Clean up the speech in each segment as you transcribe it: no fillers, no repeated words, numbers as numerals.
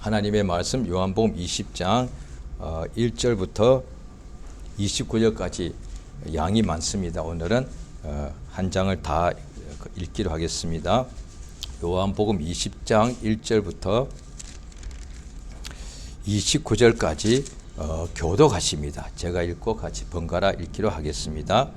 하나님의 말씀 요한복음 20장 1절부터 29절까지 양이 많습니다. 오늘은 한 장을 다 읽기로 하겠습니다. 요한복음 20장 1절부터 29절까지 교독하십니다. 제가 읽고 같이 번갈아 읽기로 하겠습니다.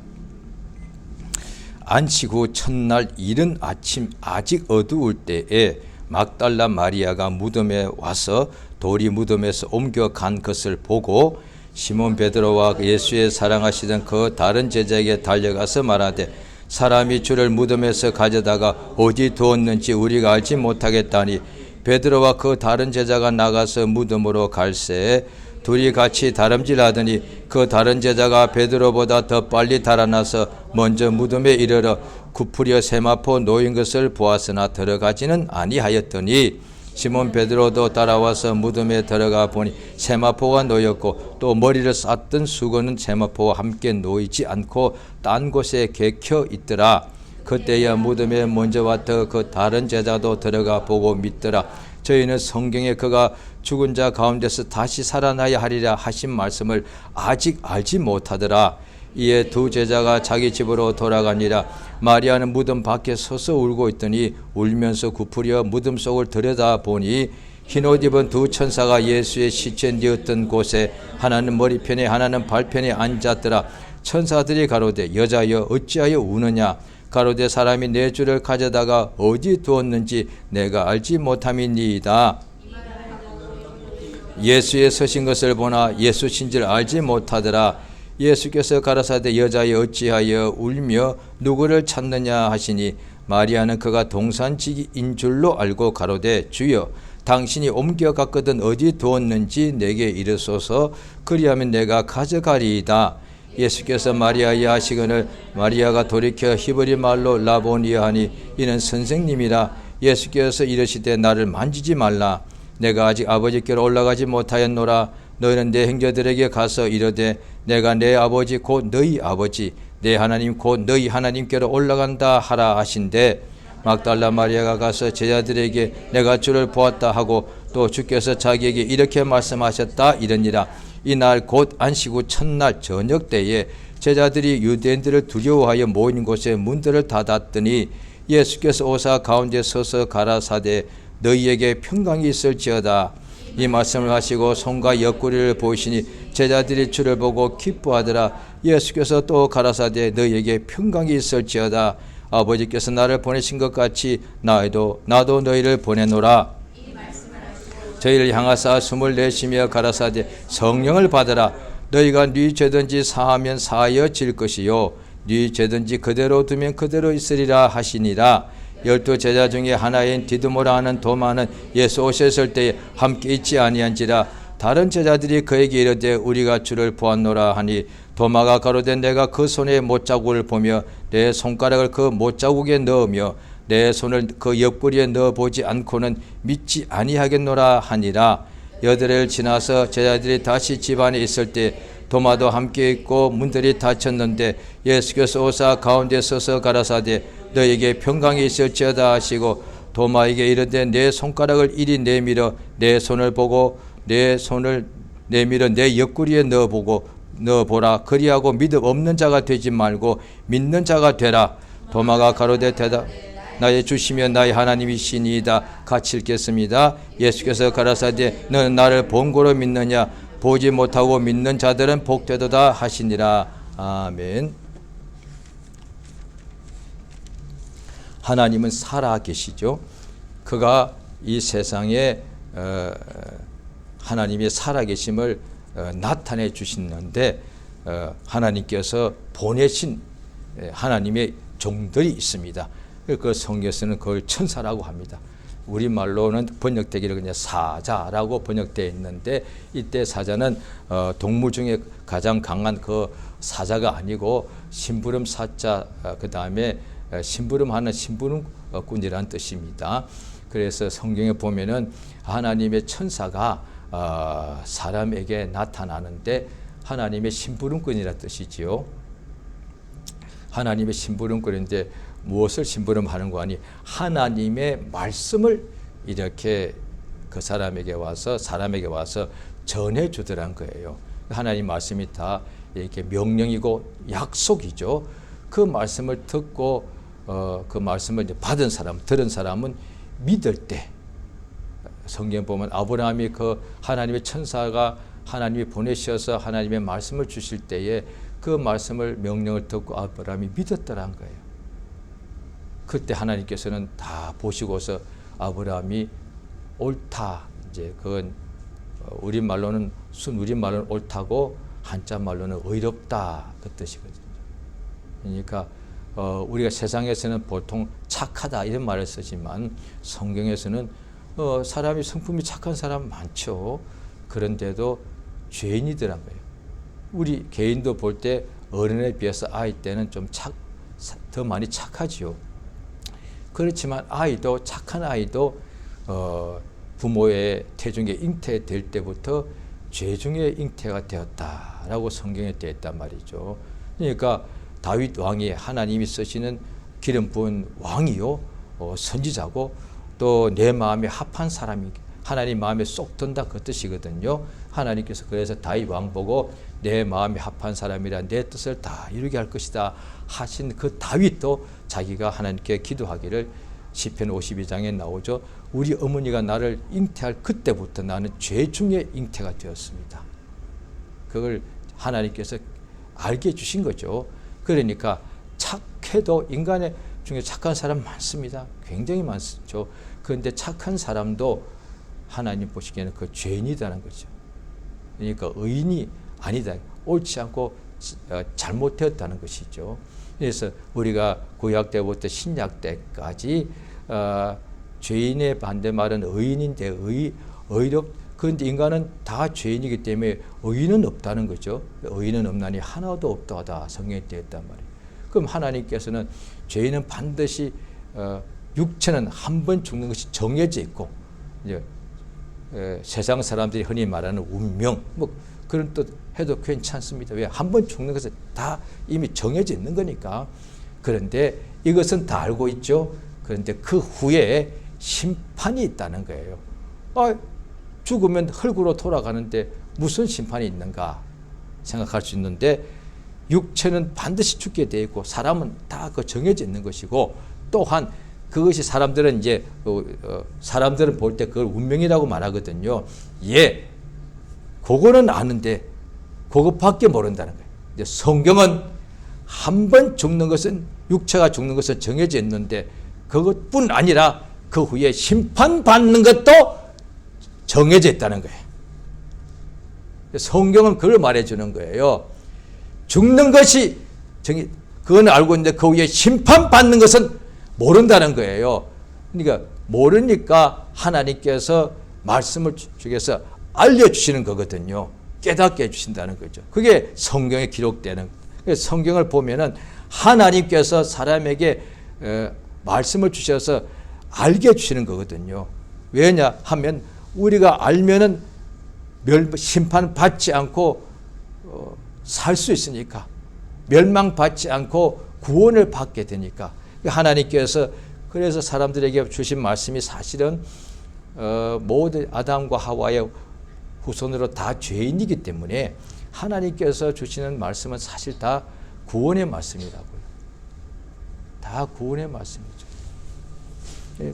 안식 후 첫날 이른 아침 아직 어두울 때에 막달라 마리아가 무덤에 와서 돌이 무덤에서 옮겨간 것을 보고 시몬 베드로와 예수의 사랑하시던 그 다른 제자에게 달려가서 말하되 사람이 주를 무덤에서 가져다가 어디 두었는지 우리가 알지 못하겠다니 베드로와 그 다른 제자가 나가서 무덤으로 갈새 둘이 같이 다름질하더니 그 다른 제자가 베드로보다 더 빨리 달아나서 먼저 무덤에 이르러 구부려 세마포 놓인 것을 보았으나 들어가지는 아니하였더니 시몬 베드로도 따라와서 무덤에 들어가 보니 세마포가 놓였고 또 머리를 쌌던 수건은 세마포와 함께 놓이지 않고 딴 곳에 개켜 있더라. 그때야 무덤에 먼저 왔던 그 다른 제자도 들어가 보고 믿더라. 저희는 성경에 그가 죽은 자 가운데서 다시 살아나야 하리라 하신 말씀을 아직 알지 못하더라. 이에 두 제자가 자기 집으로 돌아가니라. 마리아는 무덤 밖에 서서 울고 있더니 울면서 구부려 무덤 속을 들여다보니 흰옷 입은 두 천사가 예수의 시체 뉘었던 곳에 하나는 머리편에 하나는 발편에 앉았더라. 천사들이 가로되 여자여 어찌하여 우느냐. 가로되 사람이 내 주를 가져다가 어디 두었는지 내가 알지 못함이니이다. 예수의 서신 것을 보나 예수신 줄 알지 못하더라. 예수께서 가라사대 여자여 어찌하여 울며 누구를 찾느냐 하시니 마리아는 그가 동산지기인 줄로 알고 가로되 주여 당신이 옮겨갔거든 어디 두었는지 내게 이르소서 그리하면 내가 가져가리이다. 예수께서 마리아야 하시거늘 마리아가 돌이켜 히브리 말로 라보니아 하니 이는 선생님이라. 예수께서 이르시되 나를 만지지 말라. 내가 아직 아버지께로 올라가지 못하였노라. 너희는 내 형제들에게 가서 이르되 내가 내 아버지 곧 너희 아버지 내 하나님 곧 너희 하나님께로 올라간다 하라 하신대. 막달라 마리아가 가서 제자들에게 내가 주를 보았다 하고 또 주께서 자기에게 이렇게 말씀하셨다 이러니라. 이날 곧 안식 후 첫날 저녁 때에 제자들이 유대인들을 두려워하여 모인 곳에 문들을 닫았더니 예수께서 오사 가운데 서서 가라사대 너희에게 평강이 있을지어다. 이 말씀을 하시고 손과 옆구리를 보이시니 제자들이 주를 보고 기뻐하더라. 예수께서 또 가라사대 너희에게 평강이 있을지어다. 아버지께서 나를 보내신 것 같이 나도 너희를 보내노라. 저희를 향하사 숨을 내쉬며 가라사대 성령을 받으라. 너희가 네 죄든지 사하면 사하여질 것이요 네 죄든지 그대로 두면 그대로 있으리라 하시니라. 12 제자 중에 하나인 디두모라 하는 도마는 예수 오셨을 때에 함께 있지 아니한지라. 다른 제자들이 그에게 이르되 우리가 주를 보았노라 하니 도마가 가로되 내가 그 손에 못자국을 보며 내 손가락을 그 못자국에 넣으며 내 손을 그 옆구리에 넣어보지 않고는 믿지 아니하겠노라 하니라. 여드레를 지나서 제자들이 다시 집안에 있을 때 도마도 함께 있고 문들이 닫혔는데 예수께서 오사 가운데 서서 가라사대 너에게 평강이 있을지어다 하시고 도마에게 이르되 내 손가락을 이리 내밀어 내 손을 보고 내 손을 내밀어 내 옆구리에 넣어보라. 그리하고 믿음 없는 자가 되지 말고 믿는 자가 되라. 도마가 가로되 대답 나의 주시며 나의 하나님이시니이다. 같이 읽겠습니다. 예수께서 가라사대 너는 나를 본고로 믿느냐. 보지 못하고 믿는 자들은 복되도다 하시니라. 아멘. 하나님은 살아계시죠. 그가 이 세상에 하나님의 살아계심을 나타내 주시는데 하나님께서 보내신 하나님의 종들이 있습니다. 그 성경에서는 그걸 천사라고 합니다. 우리말로는 번역되기를 그냥 사자라고 번역되어 있는데 이때 사자는 동물 중에 가장 강한 그 사자가 아니고 심부름 사자 그 다음에 심부름하는 심부름꾼이라는 뜻입니다. 그래서 성경에 보면은 하나님의 천사가 사람에게 나타나는데 하나님의 심부름꾼이라는 뜻이지요. 하나님의 심부름꾼인데 무엇을 심부름하는 거 아니 하나님의 말씀을 이렇게 그 사람에게 와서 전해 주더란 거예요. 하나님 말씀이 다 이렇게 명령이고 약속이죠. 그 말씀을 듣고 그 말씀을 이제 들은 사람은 믿을 때, 성경 보면 아브라함이 그 하나님의 천사가 하나님이 보내셔서 하나님의 말씀을 주실 때에 그 말씀을 명령을 듣고 아브라함이 믿었더란 거예요. 그때 하나님께서는 다 보시고서 아브라함이 옳다, 이제 그건 우리말로는 순우리말로는 옳다고 한자말로는 의롭다 그 뜻이거든요. 그러니까 우리가 세상에서는 보통 착하다 이런 말을 쓰지만 성경에서는 사람이 성품이 착한 사람 많죠. 그런데도 죄인이더란 거예요. 우리 개인도 볼 때 어른에 비해서 아이 때는 좀 더 많이 착하지요. 그렇지만 착한 아이도 부모의 태중에 잉태될 때부터 죄 중에 잉태가 되었다라고 성경에 되어 있단 말이죠. 그러니까 다윗 왕이 하나님이 쓰시는 기름 부은 왕이요, 선지자고 또 내 마음에 합한 사람이 하나님 마음에 쏙 든다 그 뜻이거든요. 하나님께서 그래서 다윗 왕 보고 내 마음에 합한 사람이라 내 뜻을 다 이루게 할 것이다 하신 그 다윗도 자기가 하나님께 기도하기를 시편 52장에 나오죠. 우리 어머니가 나를 잉태할 그때부터 나는 죄 중에 잉태가 되었습니다. 그걸 하나님께서 알게 해주신 거죠. 그러니까 착해도 인간의 중에 착한 사람 많습니다. 굉장히 많죠. 그런데 착한 사람도 하나님 보시기에는 그 죄인이라는 거죠. 그러니까 의인이 아니다. 옳지 않고 잘못되었다는 것이죠. 그래서 우리가 구약 때부터 신약 때까지 죄인의 반대말은 의인인데 그런데 인간은 다 죄인이기 때문에 의인은 없다는 거죠. 의인은 없나니 하나도 없다하다 성경에 되어 있단 말이에요. 그럼 하나님께서는 죄인은 반드시 육체는 한 번 죽는 것이 정해져 있고 이제 세상 사람들이 흔히 말하는 운명 뭐 그런 뜻 해도 괜찮습니다. 왜? 한 번 죽는 것은 다 이미 정해져 있는 거니까. 그런데 이것은 다 알고 있죠. 그런데 그 후에 심판이 있다는 거예요. 죽으면 흙으로 돌아가는데 무슨 심판이 있는가 생각할 수 있는데 육체는 반드시 죽게 되어 있고 사람은 다 그 정해져 있는 것이고 또한 그것이 사람들은 사람들은 볼 때 그걸 운명이라고 말하거든요. 그거는 아는데 그것밖에 모른다는 거예요. 이제 성경은 한 번 죽는 것은 육체가 죽는 것은 정해져 있는데 그것뿐 아니라 그 후에 심판받는 것도 정해져 있다는 거예요. 성경은 그걸 말해주는 거예요. 죽는 것이 그건 알고 있는데 그 후에 심판받는 것은 모른다는 거예요. 그러니까 모르니까 하나님께서 말씀을 주셔서 알려주시는 거거든요. 깨닫게 해주신다는 거죠. 그게 성경에 기록되는. 성경을 보면은 하나님께서 사람에게 말씀을 주셔서 알게 해주시는 거거든요. 왜냐 하면 우리가 알면은 심판받지 않고 살 수 있으니까, 멸망받지 않고 구원을 받게 되니까. 하나님께서 그래서 사람들에게 주신 말씀이 사실은 모든 아담과 하와의 후손으로 다 죄인이기 때문에 하나님께서 주시는 말씀은 사실 다 구원의 말씀이라고요. 다 구원의 말씀이죠.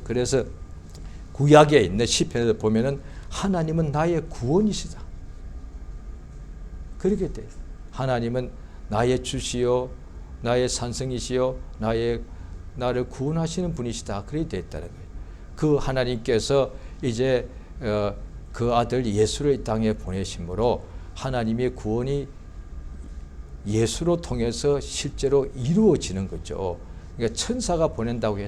그래서 구약에 있는 시편에서 보면은 하나님은 나의 구원이시다. 그렇게 돼요. 하나님은 나의 주시요, 나의 산성이시요, 나를 구원하시는 분이시다. 그렇게 됐다는 거예요. 그 하나님께서 이제 그 아들 예수를 이 땅에 보내심으로 하나님의 구원이 예수로 통해서 실제로 이루어지는 거죠. 그러니까 천사가 보낸다고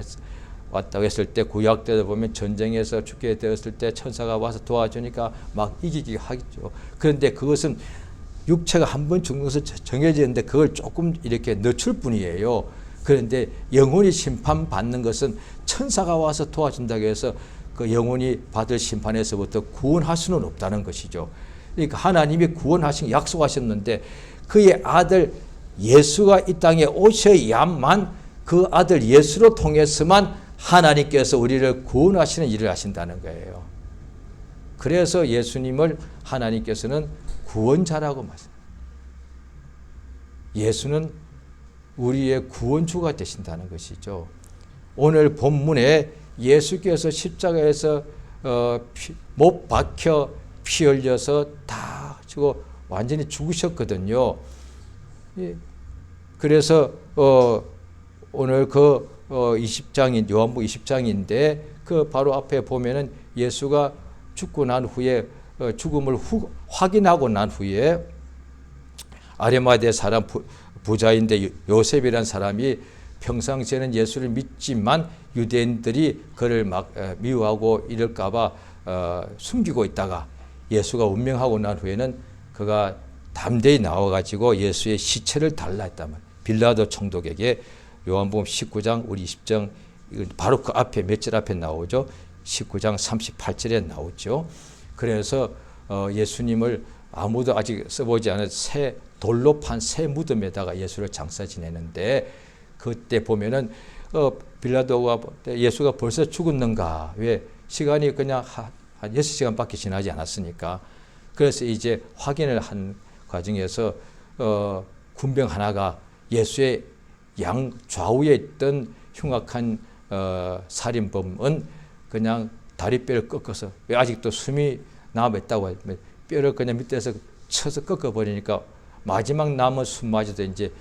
왔다고 했을 때 구약 때도 보면 전쟁에서 죽게 되었을 때 천사가 와서 도와주니까 막 이기기 하겠죠. 그런데 그것은 육체가 한 번 죽는 것은 정해져 있는데 그걸 조금 이렇게 늦출 뿐이에요. 그런데 영혼이 심판받는 것은 천사가 와서 도와준다고 해서 그 영혼이 받을 심판에서부터 구원할 수는 없다는 것이죠. 그러니까 하나님이 구원하신 약속하셨는데 그의 아들 예수가 이 땅에 오셔야만 그 아들 예수로 통해서만 하나님께서 우리를 구원하시는 일을 하신다는 거예요. 그래서 예수님을 하나님께서는 구원자라고 말씀합니다. 예수는 우리의 구원주가 되신다는 것이죠. 오늘 본문에 예수께서 십자가에서 못 박혀 피 흘려서 다 지고 완전히 죽으셨거든요. 그래서 오늘 그 20장인 요한복음 20장인데 그 바로 앞에 보면은 예수가 죽고 난 후에 죽음을 확인하고 난 후에 아리마대 사람 부자인데 요셉이라는 사람이 평상시에는 예수를 믿지만 유대인들이 그를 막 미워하고 이럴까봐 숨기고 있다가 예수가 운명하고 난 후에는 그가 담대히 나와가지고 예수의 시체를 달라 했단 말이에요. 빌라도 총독에게 요한복음 19장 우리 20장 바로 그 앞에 몇 절 앞에 나오죠. 19장 38절에 나오죠. 그래서 예수님을 아무도 아직 써보지 않은 새 돌로 판 새 무덤에다가 예수를 장사 지내는데 그때 보면은 빌라도가 예수가 벌써 죽었는가? 왜 시간이 그냥 한 6시간밖에 지나지 않았으니까. 그래서 이제 확인을 한 과정에서 군병 하나가 예수의 양 좌우에 있던 흉악한 살인범은 그냥 다리뼈를 꺾어서 왜 아직도 숨이 남아있다고 뼈를 그냥 밑에서 쳐서 꺾어버리니까 마지막 남은 숨마저도 이제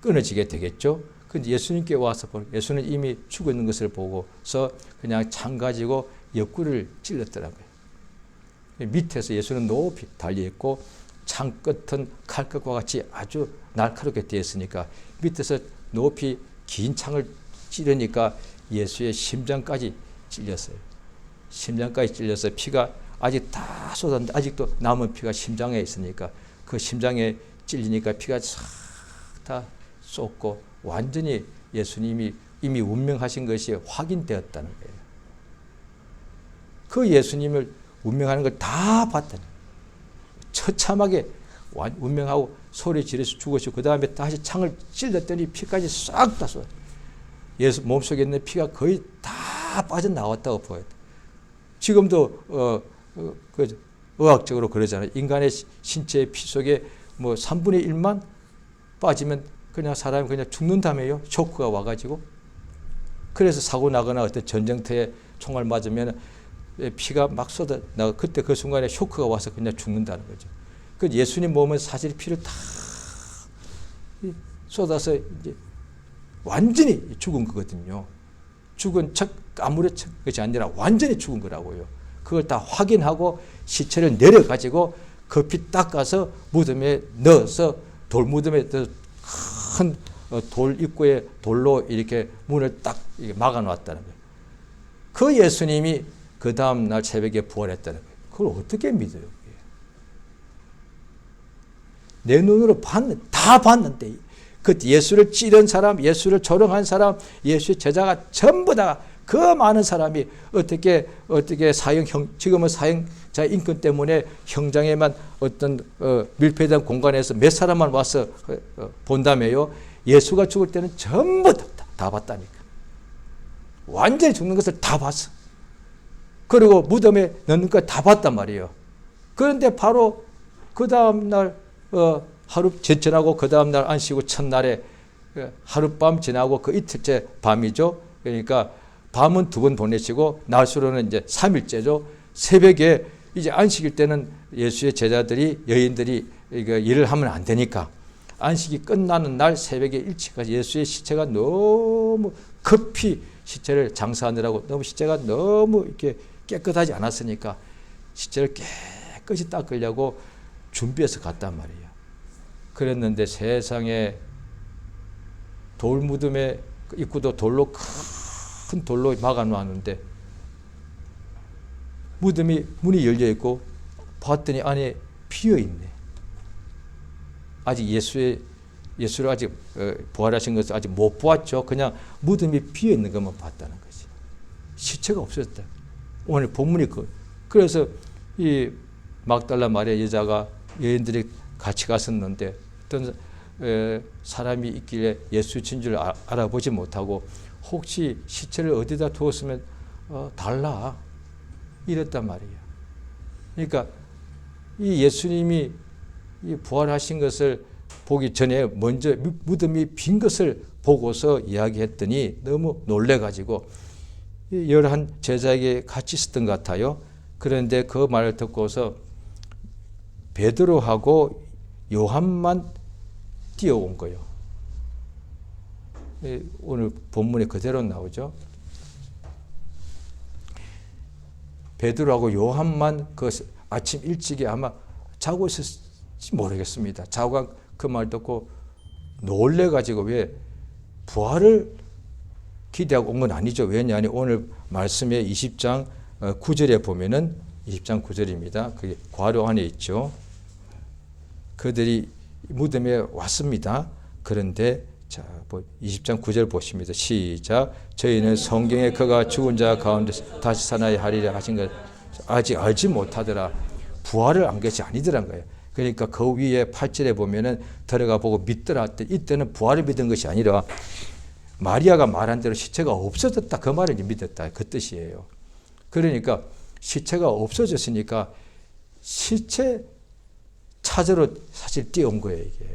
끊어지게 되겠죠. 근데 예수님께 와서 예수는 이미 죽어 있는 것을 보고서 그냥 창 가지고 옆구리를 찔렀더라고요. 밑에서 예수는 높이 달려있고 창 끝은 칼끝과 같이 아주 날카롭게 되어 있으니까 밑에서 높이 긴 창을 찌르니까 예수의 심장까지 찔렸어요. 심장까지 찔려서 피가 아직 다 쏟았는데 아직도 남은 피가 심장에 있으니까 그 심장에 찔리니까 피가 싹 다 쏟고 완전히 예수님이 이미 운명하신 것이 확인되었다는 거예요. 그 예수님을 운명하는 걸 다 봤다는 거예요. 처참하게 운명하고 소리 지르서 죽으시고 그 다음에 다시 창을 찔렀더니 피까지 싹 다 쏟아요. 예수 몸속에 있는 피가 거의 다 빠져나왔다고 보여요. 지금도 의학적으로 그러잖아요. 인간의 신체의 피 속에 뭐 3분의 1만 빠지면 그냥 사람이 그냥 죽는다며요. 쇼크가 와가지고. 그래서 사고 나거나 어떤 전쟁터에 총알 맞으면 피가 막 쏟아나고 그때 그 순간에 쇼크가 와서 그냥 죽는다는 거죠. 그 예수님 몸은 사실 피를 다 쏟아서 이제 완전히 죽은 거거든요. 죽은 척 아무런 것이 아니라 완전히 죽은 거라고요. 그걸 다 확인하고 시체를 내려가지고 급히 닦아서 무덤에 넣어서 돌무덤에 큰 돌 입구에 돌로 이렇게 문을 딱 막아놨다는 거예요. 그 예수님이 그 다음 날 새벽에 부활했다는 거예요. 그걸 어떻게 믿어요? 내 눈으로 다 봤는데 그 예수를 찌른 사람, 예수를 조롱한 사람, 예수의 제자가 전부 다 그 많은 사람이 어떻게 지금은 사형자 인권 때문에 형장에만 어떤 밀폐된 공간에서 몇 사람만 와서 본다며요. 예수가 죽을 때는 전부 다 봤다니까. 완전히 죽는 것을 다 봤어. 그리고 무덤에 넣는 거 다 봤단 말이에요. 그런데 바로 그 다음날 하루 지나고 그 다음날 안식구 첫날에 하룻밤 지나고 그 이틀째 밤이죠. 그러니까 밤은 2번 보내시고 낮으로는 이제 3일째죠. 새벽에 이제 안식일 때는 예수의 제자들이 여인들이 일을 하면 안 되니까 안식이 끝나는 날 새벽에 일찍까지 예수의 시체가 너무 급히 시체를 장사하느라고 너무 시체가 너무 이렇게 깨끗하지 않았으니까 시체를 깨끗이 닦으려고 준비해서 갔단 말이에요. 그랬는데 세상에 돌무덤에 입구도 돌로 큰 돌로 막아놓았는데 무덤이 문이 열려있고 봤더니 안에 비어있네. 아직 예수를 아직 부활하신 것을 아직 못 보았죠. 그냥 무덤이 비어있는 것만 봤다는 거지. 시체가 없었다. 오늘 본문이 그래서 이 막달라 마리아 여자가 여인들이 같이 갔었는데 어떤 사람이 있길래 예수 진 줄 알아보지 못하고 혹시 시체를 어디다 두었으면 달라. 이랬단 말이에요. 그러니까 이 예수님이 이 부활하신 것을 보기 전에 먼저 무덤이 빈 것을 보고서 이야기했더니 너무 놀래가지고 11 제자에게 같이 있었던 것 같아요. 그런데 그 말을 듣고서 베드로하고 요한만 뛰어온 거예요. 오늘 본문에 그대로 나오죠. 베드로하고 요한만 그 아침 일찍에 아마 자고 있었지 모르겠습니다. 자고 그 말 듣고 놀래가지고 왜 부활을 기대하고 온 건 아니죠. 왜냐하면 오늘 말씀의 20장 9절에 보면은 20장 9절입니다. 그게 괄호 안에 있죠. 그들이 무덤에 왔습니다. 그런데 자, 20장 9절 보십니다. 시작. 저희는 성경에 그가 죽은 자 가운데 다시 살아나야 하리라 하신 것 아직 알지 못하더라. 부활을 안 것이 아니더란 거예요. 그러니까 그 위에 8절에 보면은 들어가 보고 믿더라. 이때는 부활을 믿은 것이 아니라 마리아가 말한 대로 시체가 없어졌다. 그 말을 믿었다. 그 뜻이에요. 그러니까 시체가 없어졌으니까 시체 찾으러 사실 뛰어온 거예요, 이게.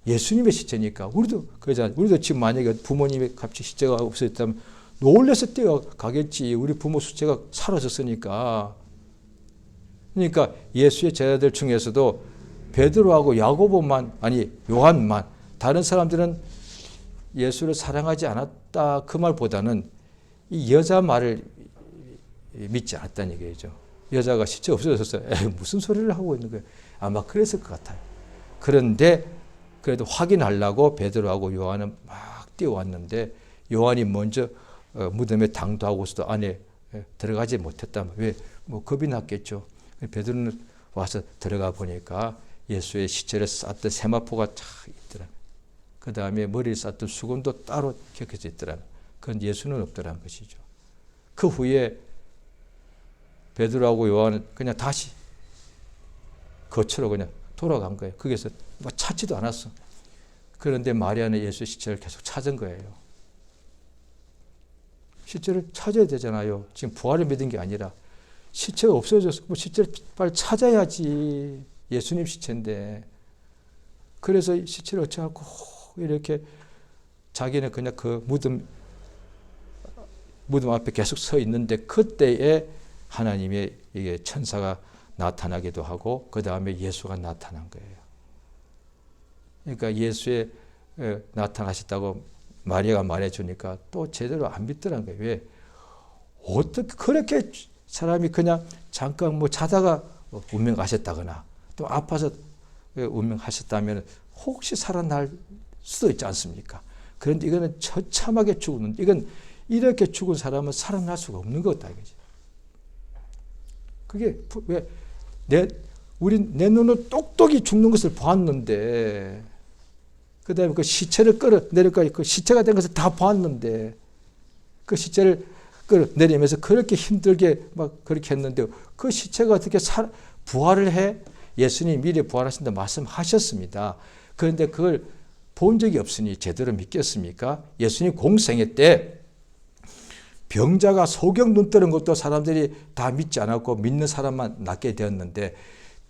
예수님의 시체니까. 우리도 그러잖아요. 우리도 지금 만약에 부모님의 갑자기 시체가 없어졌다면 놀라서 뛰어가겠지. 우리 부모 시체가 사라졌으니까. 그러니까 예수의 제자들 중에서도 베드로하고 야고보만, 아니 요한만, 다른 사람들은 예수를 사랑하지 않았다 그 말보다는 이 여자 말을 믿지 않았다는 얘기죠. 여자가 시체 없어졌어요. 무슨 소리를 하고 있는 거예요. 아마 그랬을 것 같아요. 그런데 그래도 확인하려고 베드로하고 요한은 막 뛰어왔는데 요한이 먼저 무덤에 당도하고서도 안에 들어가지 못했다면 왜? 뭐 겁이 났겠죠. 베드로는 와서 들어가 보니까 예수의 시체를 쌌던 세마포가 쫙 있더라고요. 그 다음에 머리를 쌌던 수건도 따로 겹쳐져 있더라고요. 그건 예수는 없더라는 것이죠. 그 후에 베드로하고 요한은 그냥 다시 거처로 그냥 돌아간 거예요. 거기서 뭐 찾지도 않았어. 그런데 마리아는 예수의 시체를 계속 찾은 거예요. 시체를 찾아야 되잖아요. 지금 부활을 믿은 게 아니라 시체가 없어져서 뭐 시체를 빨리 찾아야지. 예수님 시체인데. 그래서 시체를 어찌하고 이렇게 자기는 그냥 그 무덤 앞에 계속 서 있는데 그때에 하나님의 이게 천사가 나타나기도 하고 그 다음에 예수가 나타난 거예요. 그러니까 예수의 나타나셨다고 마리아가 말해주니까 또 제대로 안 믿더란 거예요. 왜? 어떻게 그렇게 사람이 그냥 잠깐 뭐 자다가 운명하셨다거나 또 아파서 운명하셨다면 혹시 살아날 수도 있지 않습니까? 그런데 이거는 처참하게 죽는, 이건 이렇게 죽은 사람은 살아날 수가 없는 거다 이거지. 그게 왜? 내 눈으로 똑똑히 죽는 것을 보았는데, 그 다음에 그 시체를 끌어내릴까, 그 시체가 된 것을 다 보았는데, 그 시체를 끌어내리면서 그렇게 힘들게 막 그렇게 했는데, 그 시체가 어떻게 부활을 해? 예수님이 미리 부활하신다 말씀하셨습니다. 그런데 그걸 본 적이 없으니 제대로 믿겠습니까? 예수님 공생애 때 병자가 소경 눈 뜨는 것도 사람들이 다 믿지 않았고 믿는 사람만 낫게 되었는데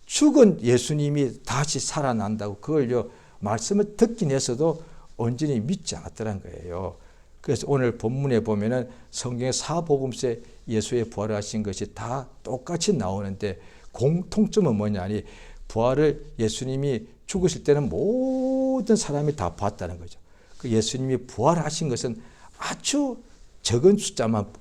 죽은 예수님이 다시 살아난다고 그걸요 말씀을 듣긴 했어도 온전히 믿지 않았더란 거예요. 그래서 오늘 본문에 보면은 성경의 사복음서에 예수의 부활하신 것이 다 똑같이 나오는데 공통점은 뭐냐니 부활을 예수님이 죽으실 때는 모든 사람이 다 봤다는 거죠. 그 예수님이 부활하신 것은 아주 적은 숫자만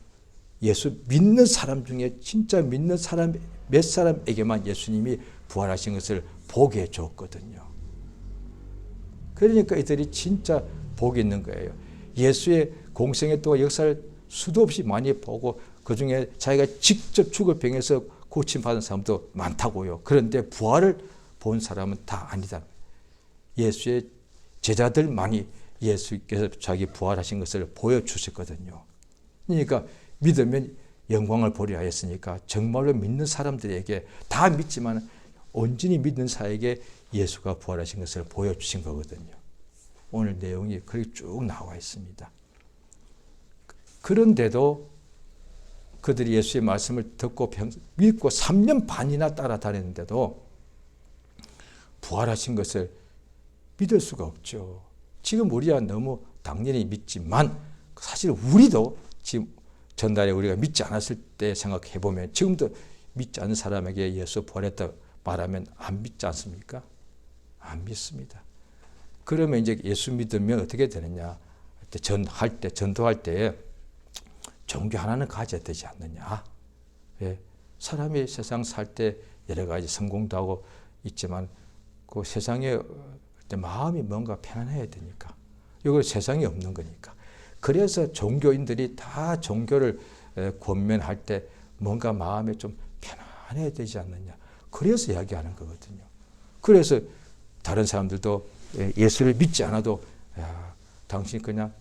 예수 믿는 사람 중에 진짜 믿는 사람 몇 사람에게만 예수님이 부활하신 것을 보게 해줬거든요. 그러니까 이들이 진짜 복이 있는 거예요. 예수의 공생애 동안 역사를 수도 없이 많이 보고 그중에 자기가 직접 죽을 병에서 고침받은 사람도 많다고요. 그런데 부활을 본 사람은 다 아니다. 예수의 제자들만이 예수께서 자기 부활하신 것을 보여주셨거든요. 그러니까 믿으면 영광을 보리라 했으니까 정말로 믿는 사람들에게 다 믿지만 온전히 믿는 자에게 예수가 부활하신 것을 보여주신 거거든요. 오늘 내용이 그렇게 쭉 나와 있습니다. 그런데도 그들이 예수의 말씀을 듣고 믿고 3년 반이나 따라다녔는데도 부활하신 것을 믿을 수가 없죠. 지금 우리야 너무 당연히 믿지만 사실 우리도 지금 전날에 우리가 믿지 않았을 때 생각해 보면 지금도 믿지 않는 사람에게 예수 부활했다 말하면 안 믿지 않습니까? 안 믿습니다. 그러면 이제 예수 믿으면 어떻게 되느냐? 전도할 때 종교 하나는 가져야 되지 않느냐? 예. 사람이 세상 살 때 여러 가지 성공도 하고 있지만 그 세상에 마음이 뭔가 편안해야 되니까. 이거 세상에 없는 거니까. 그래서 종교인들이 다 종교를 권면할 때 뭔가 마음에 좀 편안해야 되지 않느냐. 그래서 이야기하는 거거든요. 그래서 다른 사람들도 예수를 믿지 않아도 야, 당신 그냥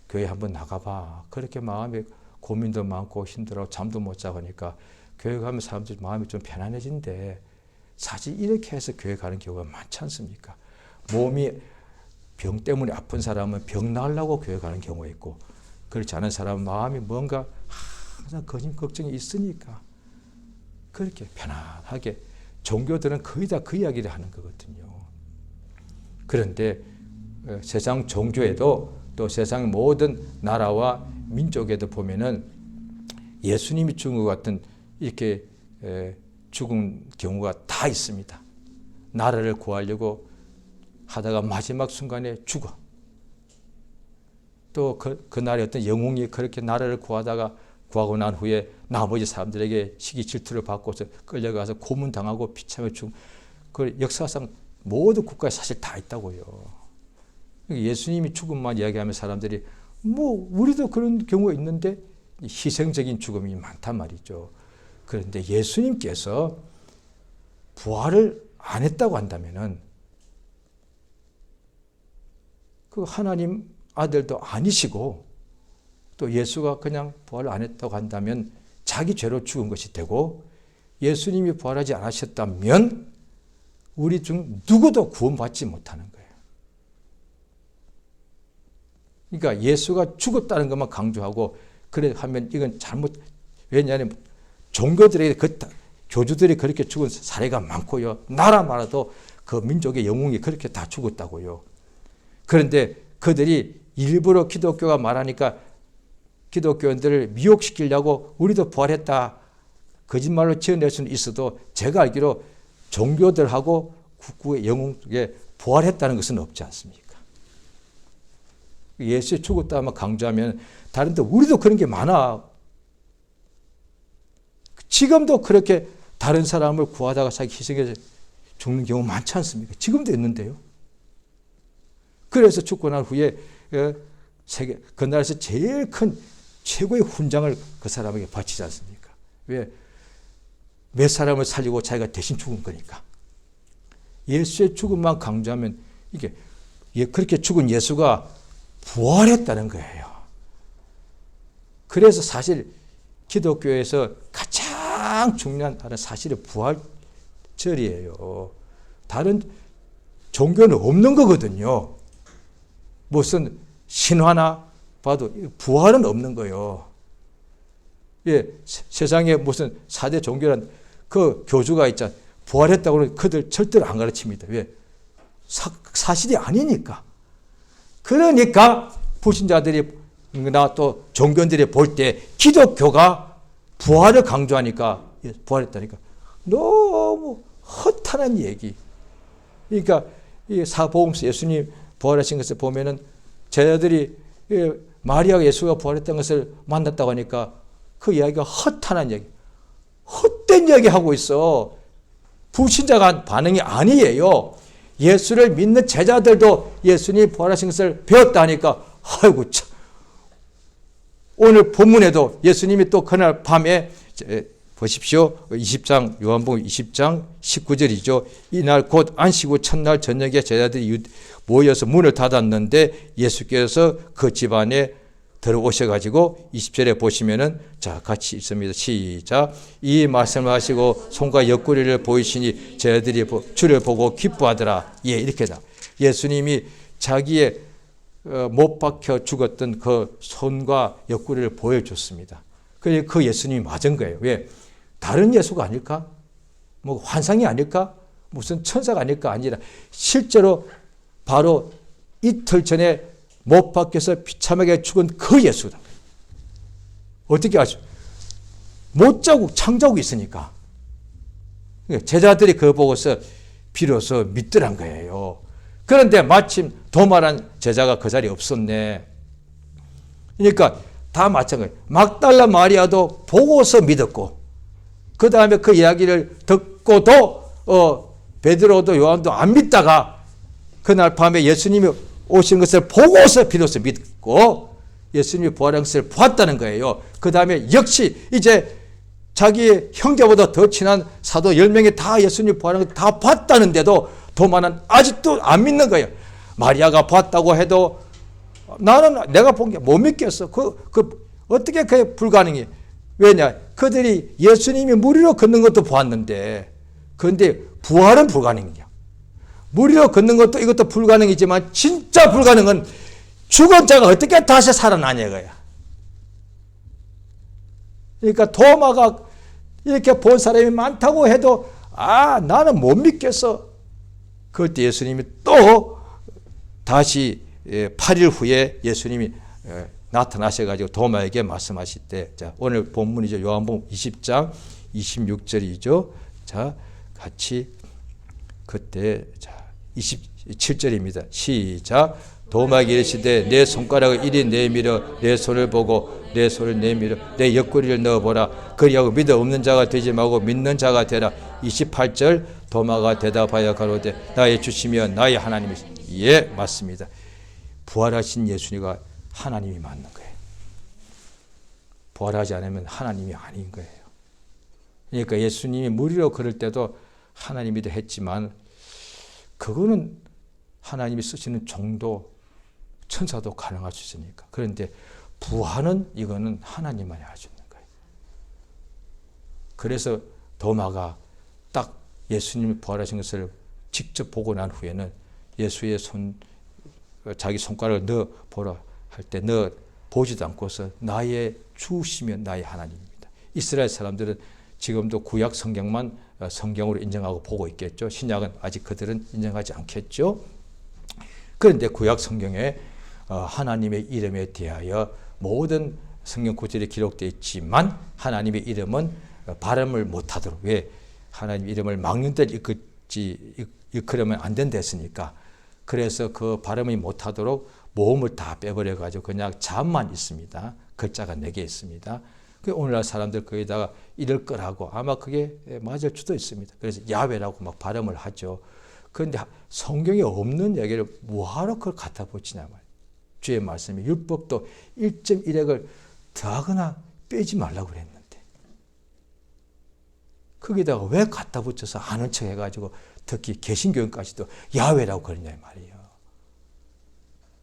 교회 한번 나가봐. 그렇게 마음에 고민도 많고 힘들어 잠도 못 자고 하니까 교회 가면 사람들이 마음이 좀 편안해진대. 사실 이렇게 해서 교회 가는 경우가 많지 않습니까? 몸이 병 때문에 아픈 사람은 병 나으려고 교회 가는 경우가 있고 그렇지 않은 사람은 마음이 뭔가 항상 걱정이 있으니까 그렇게 편안하게 종교들은 거의 다 그 이야기를 하는 거거든요. 그런데 세상 종교에도 또 세상 모든 나라와 민족에도 보면은 예수님이 죽은 것 같은 이렇게 죽은 경우가 다 있습니다. 나라를 구하려고 하다가 마지막 순간에 죽어. 또 그날에 어떤 영웅이 그렇게 나라를 구하고 난 후에 나머지 사람들에게 시기 질투를 받고서 끌려가서 고문당하고 비참해 죽은 그 역사상 모든 국가에 사실 다 있다고요. 예수님이 죽음만 이야기하면 사람들이 뭐 우리도 그런 경우가 있는데 희생적인 죽음이 많단 말이죠. 그런데 예수님께서 부활을 안 했다고 한다면은 그 하나님 아들도 아니시고 또 예수가 그냥 부활을 안 했다고 한다면 자기 죄로 죽은 것이 되고 예수님이 부활하지 않으셨다면 우리 중 누구도 구원받지 못하는 거예요. 그러니까 예수가 죽었다는 것만 강조하고 그래 하면 이건 잘못. 왜냐하면 종교들에게 교주들이 그렇게 죽은 사례가 많고요. 나라마다도 그 민족의 영웅이 그렇게 다 죽었다고요. 그런데 그들이 일부러 기독교가 말하니까 기독교인들을 미혹시키려고 우리도 부활했다 거짓말로 지어낼 수는 있어도 제가 알기로 종교들하고 국구의 영웅에 부활했다는 것은 없지 않습니까? 예수의 죽었다만 강조하면 다른데 우리도 그런 게 많아. 지금도 그렇게 다른 사람을 구하다가 자기 희생해서 죽는 경우 많지 않습니까? 지금도 있는데요. 그래서 죽고 난 후에 그 나라에서 제일 큰 최고의 훈장을 그 사람에게 바치지 않습니까? 왜? 몇 사람을 살리고 자기가 대신 죽은 거니까. 예수의 죽음만 강조하면 이게 그렇게 죽은 예수가 부활했다는 거예요. 그래서 사실 기독교에서 가장 중요한 사실은 부활절이에요. 다른 종교는 없는 거거든요. 무슨 신화나 봐도 부활은 없는 거예요. 예, 세상에 무슨 4대 종교란 그 교주가 있잖아. 부활했다고 그러면 그들 절대로 안 가르칩니다. 왜? 사실이 아니니까. 그러니까 불신자들이나 또 종교인들이 볼 때 기독교가 부활을 강조하니까 부활했다니까 너무 허탄한 얘기. 그러니까 이 사복음서 예수님 부활하신 것을 보면은 제자들이 마리아가 예수가 부활했던 것을 만났다고 하니까 그 이야기가 허탄한 얘기, 헛된 얘기 하고 있어. 불신자가 반응이 아니에요. 예수를 믿는 제자들도 예수님이 부활하신 것을 배웠다 하니까 아이고 참. 오늘 본문에도 예수님이 또 그날 밤에 보십시오. 20장 요한복음 20장 19절이죠. 이날 곧 안식 후 첫날 저녁에 제자들이 모여서 문을 닫았는데 예수께서 그 집안에 들어오셔가지고 20절에 보시면은 자 같이 읽습니다. 시작. 이 말씀을 하시고 손과 옆구리를 보이시니 제자들이 주를 보고 기뻐하더라. 예, 이렇게다. 예수님이 자기의 못 박혀 죽었던 그 손과 옆구리를 보여줬습니다. 그래 그 예수님이 맞은 거예요. 왜? 다른 예수가 아닐까? 뭐 환상이 아닐까? 무슨 천사가 아닐까? 아니라 실제로 바로 이틀 전에 못 박혀서 비참하게 죽은 그 예수다. 어떻게 아죠? 못자국, 창자국이 있으니까. 제자들이 그거 보고서 비로소 믿더란 거예요. 그런데 마침 도마란 제자가 그 자리에 없었네. 그러니까 다 마찬가지예요. 막달라 마리아도 보고서 믿었고, 그 다음에 그 이야기를 듣고도 베드로도 요한도 안 믿다가 그날 밤에 예수님이 오신 것을 보고서 비로소 믿고 예수님이 부활한 것을 보았다는 거예요. 그 다음에 역시 이제 자기 형제보다 더 친한 사도 10명이 다 예수님 부활한 것을 다 봤다는데도 도마는 아직도 안 믿는 거예요. 마리아가 봤다고 해도 나는 내가 본 게 못 믿겠어. 어떻게 그게 불가능해? 왜냐? 그들이 예수님이 물 위로 걷는 것도 보았는데, 그런데 부활은 불가능이야. 물 위로 걷는 것도 이것도 불가능이지만 진짜 불가능은 죽은 자가 어떻게 다시 살아나냐 이거야. 그러니까 도마가 이렇게 본 사람이 많다고 해도 나는 못 믿겠어. 그때 예수님이 또 다시 8일 후에 예수님이 나타나셔가지고 도마에게 말씀하실 때, 자, 오늘 본문이죠. 요한복음 20장 26절이죠. 자, 같이 그때 자 27절입니다. 시작. 도마에게 이르시되 내 손가락을 이리 내밀어 내 손을 보고 내 손을 내밀어 내 옆구리를 넣어보라. 그리하고 믿어 없는 자가 되지 말고 믿는 자가 되라. 28절. 도마가 대답하여 가로되 나의 주시며 나의 하나님이시. 예, 맞습니다. 부활하신 예수님과 하나님이 맞는 거예요. 부활하지 않으면 하나님이 아닌 거예요. 그러니까 예수님이 물 위로 걸을 때도 하나님이도 했지만 그거는 하나님이 쓰시는 종도 천사도 가능할 수 있으니까. 그런데 부활은 이거는 하나님만이 할 수 있는 거예요. 그래서 도마가 딱 예수님이 부활하신 것을 직접 보고 난 후에는 예수의 자기 손가락을 넣어 보라 할 때 넣어 보지도 않고서 나의 주시며 나의 하나님입니다. 이스라엘 사람들은 지금도 구약 성경만 성경으로 인정하고 보고 있겠죠. 신약은 아직 그들은 인정하지 않겠죠. 그런데 구약 성경에 하나님의 이름에 대하여 모든 성경 구절이 기록되어 있지만 하나님의 이름은 발음을 못하도록, 왜? 하나님 이름을 막는 데를 이끌으면 안 된다 했으니까. 그래서 그 발음이 못하도록 모음을 다 빼버려가지고 그냥 자만 있습니다. 글자가 4개 있습니다. 오늘날 사람들 거기다가 이럴 거라고 아마 그게 맞을 수도 있습니다. 그래서 야훼라고 막 발음을 하죠. 그런데 성경에 없는 얘기를 뭐하러 그걸 갖다 붙이냐 말이에요. 주의 말씀이 율법도 1.1획을 더하거나 빼지 말라고 그랬는데 거기다가 왜 갖다 붙여서 아는 척 해가지고 특히 개신교인까지도 야훼라고 그러냐 말이에요.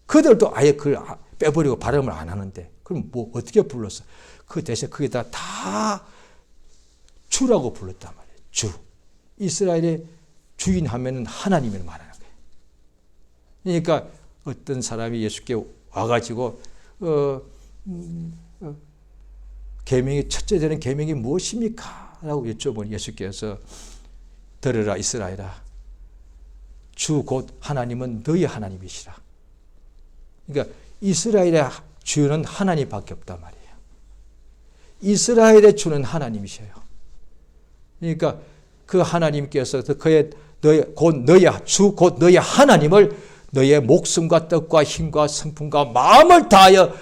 그들도 아예 그걸 빼버리고 발음을 안 하는데 그럼 뭐 어떻게 불렀어? 그 대신 거기다 다 주라고 불렀단 말이에요. 주. 이스라엘의 주인 하면은 하나님을 말하는 거예요. 그러니까 어떤 사람이 예수께 와가지고 계명이 첫째 되는 계명이 무엇입니까? 라고 여쭤보니 예수께서 들으라 이스라엘아, 주 곧 하나님은 너희 하나님이시라. 그러니까 이스라엘의 주는 하나님밖에 없단 말이에요. 이스라엘의 주는 하나님이셔요. 그러니까 그 하나님께서 너희 주 곧 너희 하나님을 너희의 목숨과 뜻과 힘과 성품과 마음을 다하여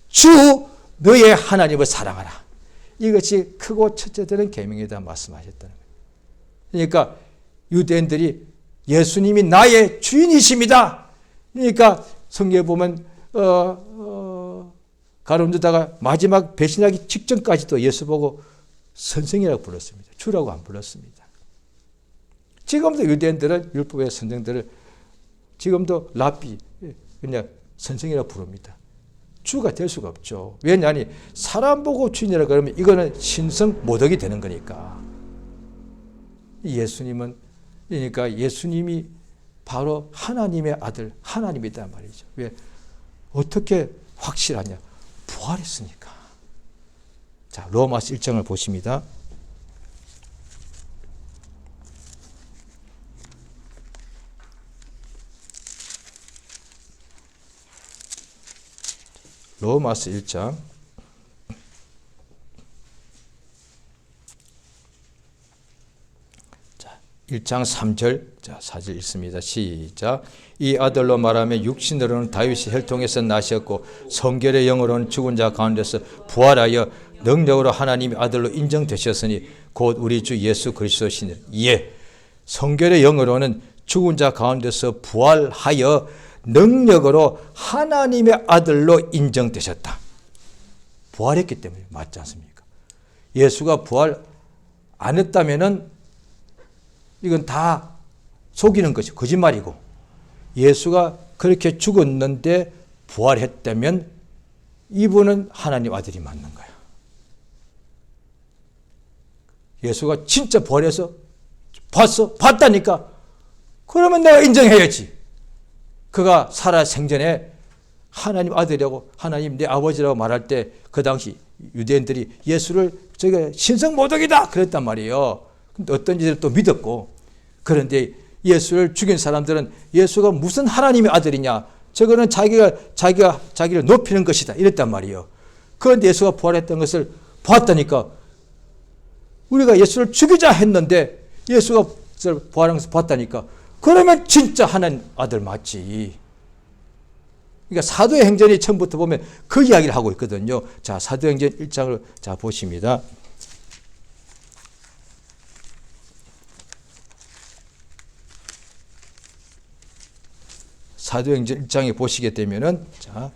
주 너희의 하나님을 사랑하라. 이것이 크고 첫째 되는 계명이다 말씀하셨다는 거예요. 그러니까 유대인들이 예수님이 나의 주인이십니다. 그러니까 성경에 보면 가론두다가 마지막 배신하기 직전까지도 예수 보고 선생이라고 불렀습니다. 주라고 안 불렀습니다. 지금도 유대인들은 율법의 선생들을 지금도 랍비, 그냥 선생이라고 부릅니다. 주가 될 수가 없죠. 왜냐하니 사람 보고 주인이라고 그러면 이거는 신성 모독이 되는 거니까. 예수님은, 그러니까 예수님이 바로 하나님의 아들, 하나님이란 말이죠. 왜? 어떻게 확실하냐? 부활했으니까. 자, 로마서 1장을 보십니다. 로마서 1장 1장 3절, 자, 4절 읽습니다. 시작. 이 아들로 말하면 육신으로는 다윗이 혈통에서 나셨고 성결의 영으로는 죽은 자 가운데서 부활하여 능력으로 하나님의 아들로 인정되셨으니 곧 우리 주 예수 그리스도시니. 예, 성결의 영으로는 죽은 자 가운데서 부활하여 능력으로 하나님의 아들로 인정되셨다. 부활했기 때문에 맞지 않습니까? 예수가 부활 안 했다면은 이건 다 속이는 것이 거짓말이고, 예수가 그렇게 죽었는데 부활했다면 이분은 하나님 아들이 맞는 거야. 예수가 진짜 부활해서 봤어? 봤다니까? 그러면 내가 인정해야지. 그가 살아 생전에 하나님 아들이라고, 하나님 내 아버지라고 말할 때 그 당시 유대인들이 예수를 저게 신성모독이다 그랬단 말이에요. 근데 어떤 짓을 또 믿었고, 그런데 예수를 죽인 사람들은 예수가 무슨 하나님의 아들이냐, 저거는 자기를 높이는 것이다 이랬단 말이에요. 그런데 예수가 부활했던 것을 봤다니까. 우리가 예수를 죽이자 했는데 예수가 부활한 것을 봤다니까. 그러면 진짜 하나님 아들 맞지. 그러니까 사도의 행전이 처음부터 보면 그 이야기를 하고 있거든요. 자, 사도행전 1장을 자 보십니다. 사도행전 1장에 보시게 되면은, 자,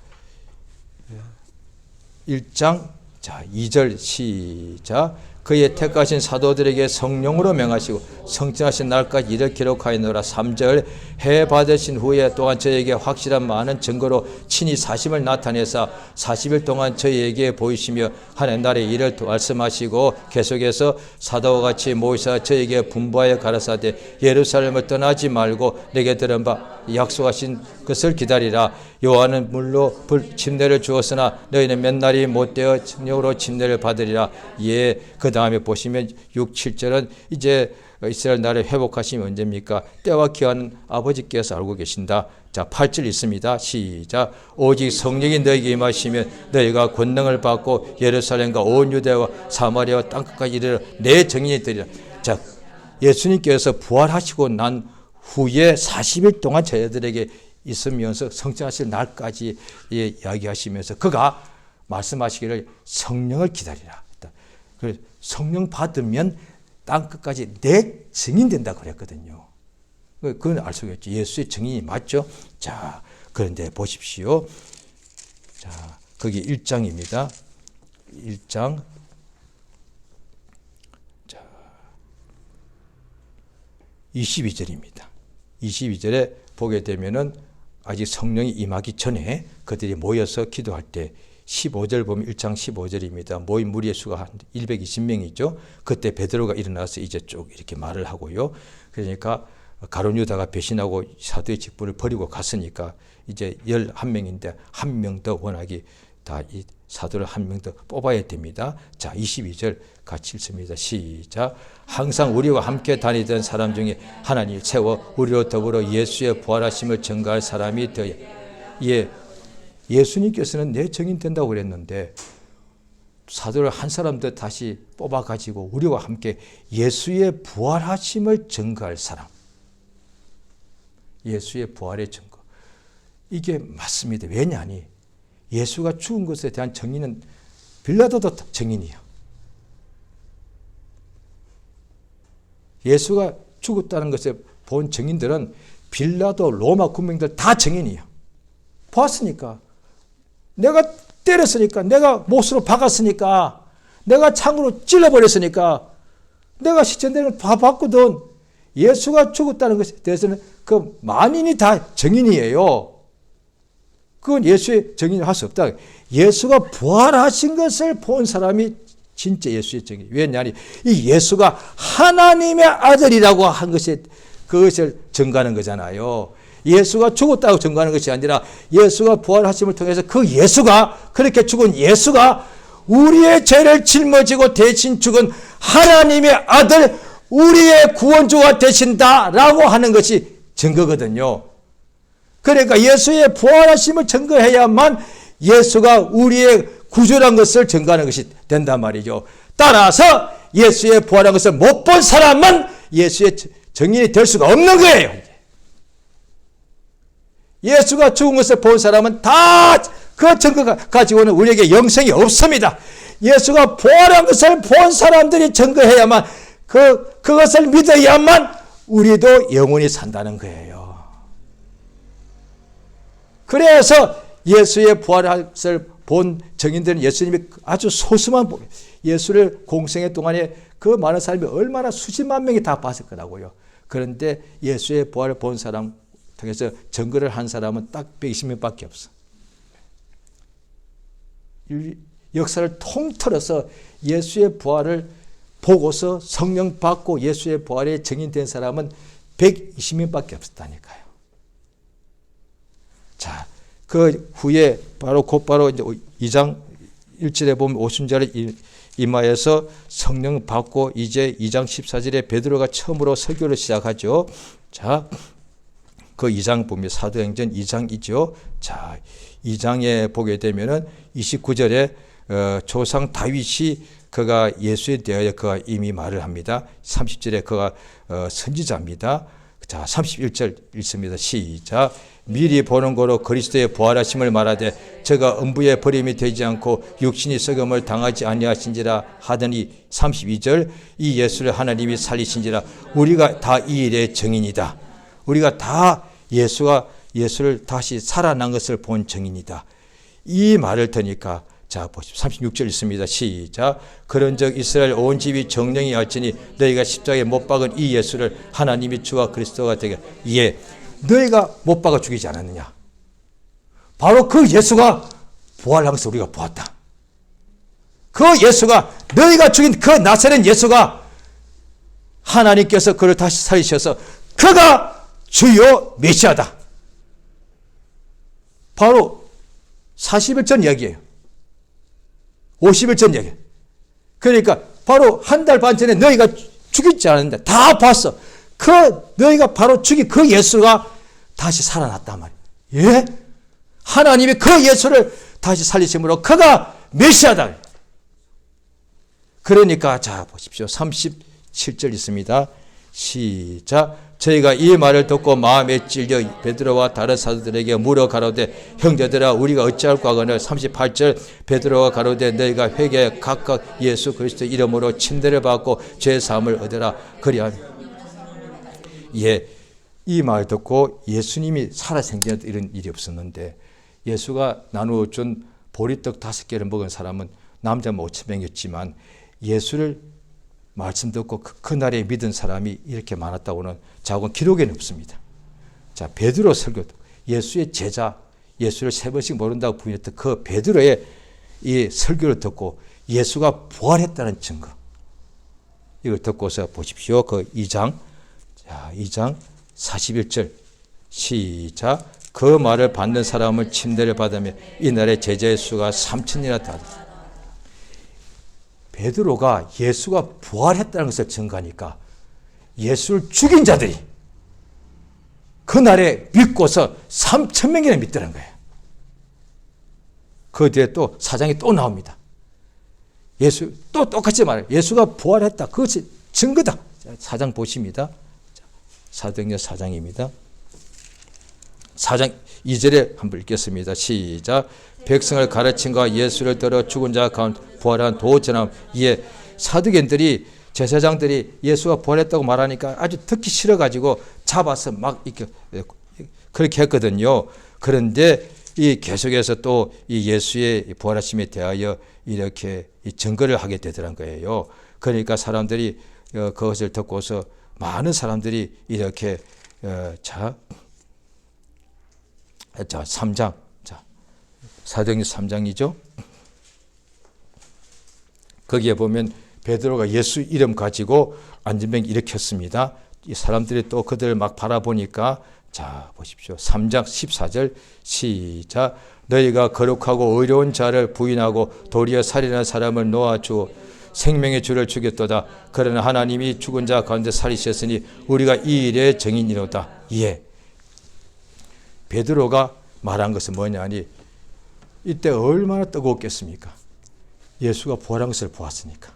1장, 자, 2절 시작. 그의 택하신 사도들에게 성령으로 명하시고 성취하신 날까지 이를 기록하였노라. 3절. 해 받으신 후에 또한 저에게 확실한 많은 증거로 친히 사심을 나타내사 40일 동안 저희에게 보이시며 하나님 나라의 일을 말씀하시고 계속해서 사도와 같이 모이사 저에게 분부하여 가라사대 예루살렘을 떠나지 말고 내게 들은 바 약속하신 것을 기다리라. 요한은 물로 침례를 주었으나 너희는 몇 날이 못되어 성령으로 침례를 받으리라. 예, 그 다음에 보시면 6, 7절은 이제 이스라엘 나라를 회복하시면 언제입니까? 때와 기한은 아버지께서 알고 계신다. 자, 8절 있습니다. 시작. 오직 성령이 너희에게 임하시면 너희가 권능을 받고 예루살렘과 온 유대와 사마리아와 땅끝까지 이르러 내 증인이 되리라. 자, 예수님께서 부활하시고 난 후에 40일 동안 저희들에게 있으면서 성취하실 날까지 이야기하시면서 그가 말씀하시기를 성령을 기다리라. 그래서 성령 받으면 땅끝까지 내 증인 된다고 그랬거든요. 그건 알 수가 있죠. 예수의 증인이 맞죠. 자, 그런데 보십시오. 자, 거기 1장입니다. 1장. 자, 22절입니다. 22절에 보게 되면은 아직 성령이 임하기 전에 그들이 모여서 기도할 때 15절 보면 1장 15절입니다. 모인 무리의 수가 한 120명이죠. 그때 베드로가 일어나서 이제 쭉 이렇게 말을 하고요. 그러니까 가룟 유다가 배신하고 사도의 직분을 버리고 갔으니까 이제 11명인데 한 명 더 워낙에 다 이 사도를 한 명 더 뽑아야 됩니다. 자, 22절 같이 읽습니다. 시작. 항상 우리와 함께 다니던 사람 중에 하나님 세워 우리로 더불어 예수의 부활하심을 증거할 사람이 되어. 예, 예수님께서는 내 증인 된다고 그랬는데 사도를 한 사람 더 다시 뽑아가지고 우리와 함께 예수의 부활하심을 증거할 사람. 예수의 부활의 증거. 이게 맞습니다. 왜냐하니 예수가 죽은 것에 대한 증인은 빌라도도 증인이에요. 예수가 죽었다는 것에 본 증인들은 빌라도, 로마 군병들 다 증인이에요. 봤으니까. 내가 때렸으니까, 내가 못으로 박았으니까, 내가 창으로 찔러버렸으니까, 내가 시체되는 걸 다 봤거든. 예수가 죽었다는 것에 대해서는 그 만인이 다 증인이에요. 그건 예수의 증인을 할 수 없다. 예수가 부활하신 것을 본 사람이 진짜 예수의 증인. 왜냐하니 이 예수가 하나님의 아들이라고 한 것이 그것을 증거하는 거잖아요. 예수가 죽었다고 증거하는 것이 아니라 예수가 부활하심을 통해서 그 예수가, 그렇게 죽은 예수가 우리의 죄를 짊어지고 대신 죽은 하나님의 아들, 우리의 구원주가 되신다라고 하는 것이 증거거든요. 그러니까 예수의 부활하심을 증거해야만 예수가 우리의 구주란 것을 증거하는 것이 된단 말이죠. 따라서 예수의 부활한 것을 못 본 사람은 예수의 증인이 될 수가 없는 거예요. 예수가 죽은 것을 본 사람은 다 그 증거가 가지고는 우리에게 영생이 없습니다. 예수가 부활한 것을 본 사람들이 증거해야만 그것을 믿어야만 우리도 영원히 산다는 거예요. 그래서 예수의 부활한 것을 본 증인들은 예수님이 아주 소수만 예수를 공생애 동안에 그 많은 사람이 얼마나 수십만 명이 다 봤을 거라고요. 그런데 예수의 부활을 본 사람 통해서 증거를 한 사람은 딱 120명밖에 없어. 역사를 통틀어서 예수의 부활을 보고서 성령 받고 예수의 부활에 증인된 사람은 120명밖에 없었다니까요. 자, 그 후에 곧바로 이제 2장 1절에 보면 오순절에 이마에서 성령 받고 이제 2장 14절에 베드로가 처음으로 설교를 시작하죠. 자, 그 2장 보면 사도행전 2장이죠. 자, 2장에 보게 되면은 29절에 조상 다윗이 그가 예수에 대하여 그가 이미 말을 합니다. 30절에 그가 선지자입니다. 자, 31절 읽습니다. 시작. 미리 보는 거로 그리스도의 부활하심을 말하되 저가 음부에 버림이 되지 않고 육신이 썩음을 당하지 아니하신지라 하더니 32절 이 예수를 하나님이 살리신지라 우리가 다 이 일의 증인이다. 우리가 다 예수를 다시 살아난 것을 본 증인이다. 이 말을 드니까 자 보십시오. 36절 있습니다. 시작. 그런즉 이스라엘 온 집이 정령이 알지니 너희가 십자가에 못 박은 이 예수를 하나님이 주와 그리스도가 되게 예 너희가 못 박아 죽이지 않았느냐. 바로 그 예수가 부활한 것을 우리가 보았다. 그 예수가 너희가 죽인 그 나사렛 예수가 하나님께서 그를 다시 살리셔서 그가 주요 메시아다. 바로 40일 전 이야기예요. 50일 전 이야기. 그러니까 바로 한 달 반 전에 너희가 죽이지 않았는데 다 봤어. 그 너희가 바로 죽인 그 예수가 다시 살아났단 말이에요. 예? 하나님이 그 예수를 다시 살리심으로 그가 메시아다. 그러니까 자 보십시오. 37절 있습니다. 시작. 저희가 이 말을 듣고 마음에 찔려 베드로와 다른 사도들에게 물어 가로되 형제들아 우리가 어찌할까 하거늘 38절 베드로가 가로되 너희가 회개에 각각 예수 그리스도 이름으로 침례를 받고 죄 사함을 얻으라. 그리하면 예, 이 말 듣고 예수님이 살아생전 이런 일이 없었는데 예수가 나누어 준 보리떡 5개를 먹은 사람은 남자 5,000명이었지만 예수를 말씀 듣고 그날에 믿은 사람이 이렇게 많았다고는 자고는 기록에는 없습니다. 자, 베드로 설교, 예수의 제자, 예수를 3번씩 모른다고 부인했던 그 베드로의 이 설교를 듣고 예수가 부활했다는 증거. 이걸 듣고서 보십시오. 그 2장, 자, 2장 41절 시작. 그 말을 받는 사람은 침례를 받으며 이날의 제자의 수가 3,000이나 되었다. 베드로가 예수가 부활했다는 것을 증거하니까 예수를 죽인 자들이 그날에 믿고서 3,000명이나 믿더라는 거예요. 그 뒤에 또 사장이 또 나옵니다. 예수 또 똑같이 말해요. 예수가 부활했다. 그것이 증거다. 사장 보십니다. 사도행전 4장입니다. 4장 2절에 한번 읽겠습니다. 시작. 백성을 가르친과 예수를 들어 죽은 자 가운데 부활한 도전함. 이에 사두개인들이 제사장들이 예수가 부활했다고 말하니까 아주 듣기 싫어가지고 잡아서 막 이렇게 그렇게 했거든요. 그런데 이 계속해서 또 이 예수의 부활하심에 대하여 이렇게 증거를 하게 되더란 거예요. 그러니까 사람들이 그것을 듣고서 많은 사람들이 이렇게 자 3장 사도행전 3장이죠. 거기에 보면 베드로가 예수 이름 가지고 안전병 일으켰습니다. 이 사람들이 또 그들을 막 바라보니까 자, 보십시오. 3장 14절 시작. 너희가 거룩하고 의로운 자를 부인하고 도리어 살인한 사람을 놓아주어 생명의 주를 죽였도다. 그러나 하나님이 죽은 자 가운데 살리셨으니 우리가 이 일의 증인이로다. 예. 베드로가 말한 것은 뭐냐니 이때 얼마나 뜨거웠겠습니까? 예수가 부활한 것을 보았으니까.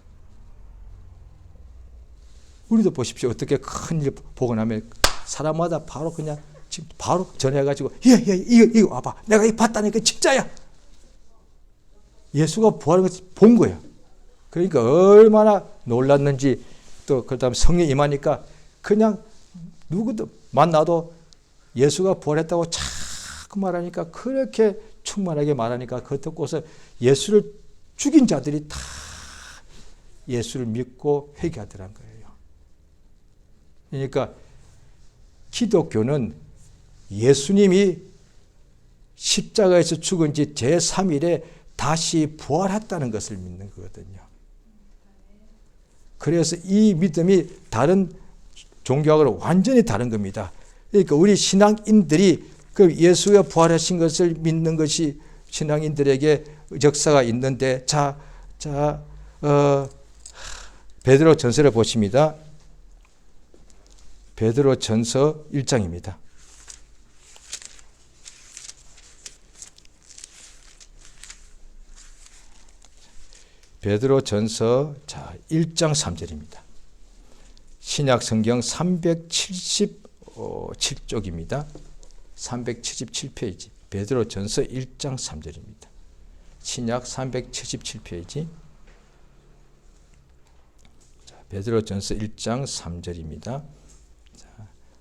우리도 보십시오. 어떻게 큰 일 보고 나면 사람마다 바로 그냥 지금 바로 전해가지고 이거 와봐. 내가 이거 봤다니까 진짜야. 예수가 부활한 것을 본 거야. 그러니까 얼마나 놀랐는지 또 그다음에 성령 임하니까 그냥 누구도 만나도 예수가 부활했다고 자꾸 말하니까 그렇게 충만하게 말하니까 그것 듣고서 예수를 죽인 자들이 다 예수를 믿고 회개하더란 거예요. 그러니까 기독교는 예수님이 십자가에서 죽은 지 제3일에 다시 부활했다는 것을 믿는 거거든요. 그래서 이 믿음이 다른 종교하고는 완전히 다른 겁니다. 그러니까 우리 신앙인들이 그 예수가 부활하신 것을 믿는 것이 신앙인들에게 역사가 있는데 베드로 전서를 보십니다. 베드로 전서 1장입니다. 베드로 전서 1장 3절입니다. 신약 성경 377쪽입니다. 377페이지. 베드로 전서 1장 3절입니다. 신약 377페이지. 베드로 전서 1장 3절입니다.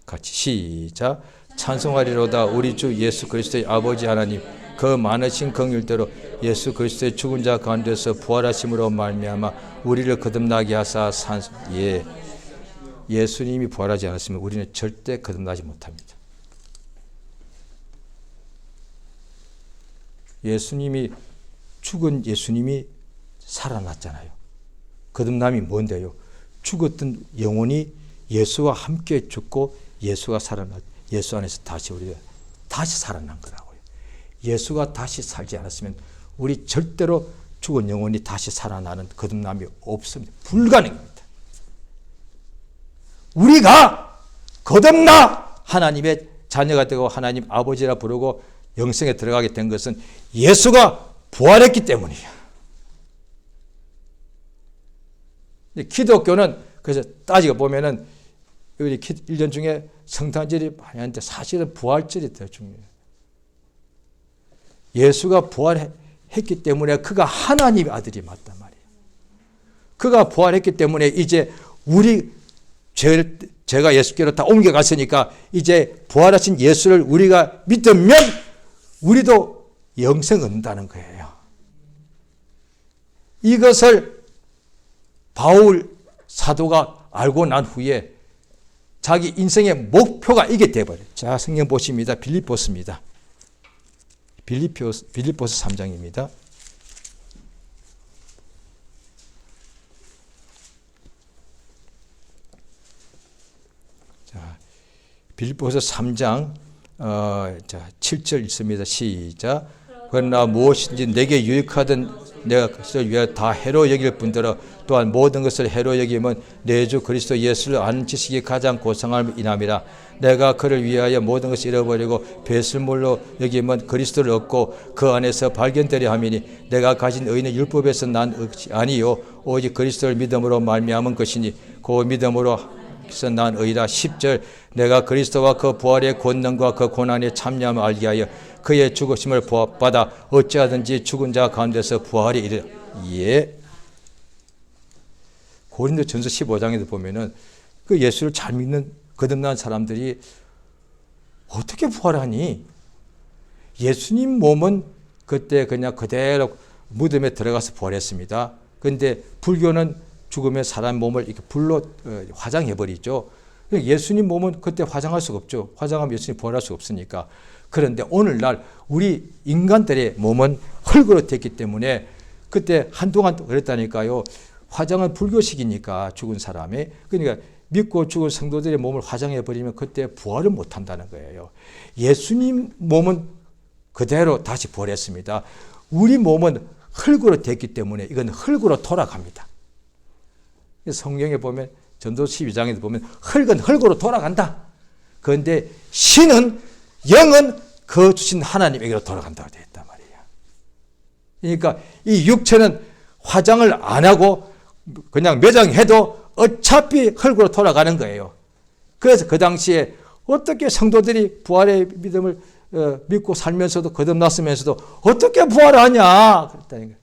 같이 시작. 찬송하리로다 우리 주 예수 그리스도의 아버지 하나님 그 많으신 긍휼대로 예수 그리스도의 죽은 자 가운데서 부활하심으로 말미암아 우리를 거듭나게 하사 예수님이 부활하지 않았으면 우리는 절대 거듭나지 못합니다. 죽은 예수님이 살아났잖아요. 거듭남이 뭔데요? 죽었던 영혼이 예수와 함께 죽고 예수 안에서 우리가 다시 살아난 거라고요. 예수가 다시 살지 않았으면 우리 절대로 죽은 영혼이 다시 살아나는 거듭남이 없습니다. 불가능합니다. 우리가 거듭나 하나님의 자녀가 되고 하나님 아버지라 부르고 영생에 들어가게 된 것은 예수가 부활했기 때문이에요. 기독교는 그래서 따지고 보면은 우리 1년 중에 성탄절이 많이 하는데 사실은 부활절이 더 중요해요. 예수가 부활했기 때문에 그가 하나님의 아들이 맞단 말이에요. 그가 부활했기 때문에 이제 죄가 예수께로 다 옮겨갔으니까 이제 부활하신 예수를 우리가 믿으면 우리도 영생 얻는다는 거예요. 이것을 바울 사도가 알고 난 후에 자기 인생의 목표가 이게 돼버려요. 자, 성경 보십니다. 빌립보서입니다. 빌립보서 3장입니다. 자, 빌립보서 3장 7절 있습니다. 시작. 그러나 무엇인지 내게 유익하던 내가 그것을 위하여 다 해로 여길 뿐더러 또한 모든 것을 해로 여기면 내 주 그리스도 예수를 아는 지식이 가장 고상함을 인함이라. 내가 그를 위하여 모든 것을 잃어버리고 배설물로 여기면 그리스도를 얻고 그 안에서 발견되려 함이니 내가 가진 의는 율법에서 난 것이 아니요 오직 그리스도를 믿음으로 말미암은 것이니 그 믿음으로 난 의라. 10절 내가 그리스도와 그 부활의 권능과 그 고난에 참여함을 알게 하여 그의 죽으심을 받아 어찌하든지 죽은 자 가운데서 부활이 이르라. 예. 고린도전서 15장에도 보면은 그 예수를 잘 믿는 거듭난 사람들이 어떻게 부활하니? 예수님 몸은 그때 그냥 그대로 무덤에 들어가서 부활했습니다. 그런데 불교는 죽으면 사람 몸을 이렇게 불로 화장해버리죠. 예수님 몸은 그때 화장할 수가 없죠. 화장하면 예수님 부활할 수가 없으니까. 그런데 오늘날 우리 인간들의 몸은 흙으로 됐기 때문에 그때 한동안 그랬다니까요. 화장은 불교식이니까 죽은 사람의. 그러니까 믿고 죽은 성도들의 몸을 화장해 버리면 그때 부활을 못한다는 거예요. 예수님 몸은 그대로 다시 부활했습니다. 우리 몸은 흙으로 됐기 때문에 이건 흙으로 돌아갑니다. 성경에 보면 전도 12장에도 보면 흙은 흙으로 돌아간다. 그런데 신은 영은 그 주신 하나님에게로 돌아간다고 되어 있단 말이에요. 그러니까 이 육체는 화장을 안 하고 그냥 매장해도 어차피 흙으로 돌아가는 거예요. 그래서 그 당시에 어떻게 성도들이 부활의 믿음을 믿고 살면서도 거듭났으면서도 어떻게 부활하냐 그랬다는 거예요.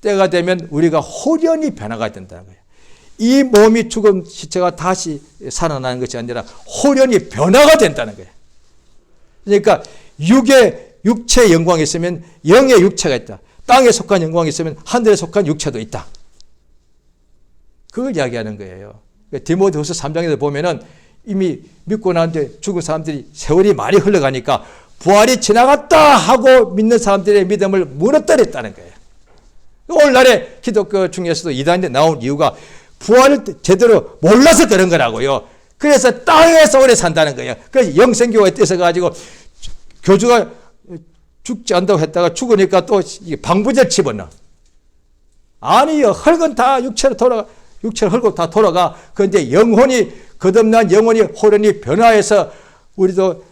때가 되면 우리가 홀연히 변화가 된다는 거예요. 이 몸이 죽은 시체가 다시 살아나는 것이 아니라 홀연히 변화가 된다는 거예요. 그러니까 육체의 영광이 있으면 영의 육체가 있다. 땅에 속한 영광이 있으면 하늘에 속한 육체도 있다. 그걸 이야기하는 거예요. 디모데후서 3장에서 보면은 이미 믿고 난 뒤에 죽은 사람들이 세월이 많이 흘러가니까 부활이 지나갔다 하고 믿는 사람들의 믿음을 무너뜨렸다는 거예요. 오늘날의 기독교 중에서도 이단에 나온 이유가 부활을 제대로 몰라서 그런 거라고요. 그래서 땅에서 오래 산다는 거예요. 그래서 영생교가 떼서가지고 교주가 죽지 않다고 했다가 죽으니까 또 방부제를 집어넣어. 아니요. 흙은 다 육체로 돌아가. 육체를 흙으로 다 돌아가. 그런데 영혼이 거듭난 영혼이 홀연히 변화해서 우리도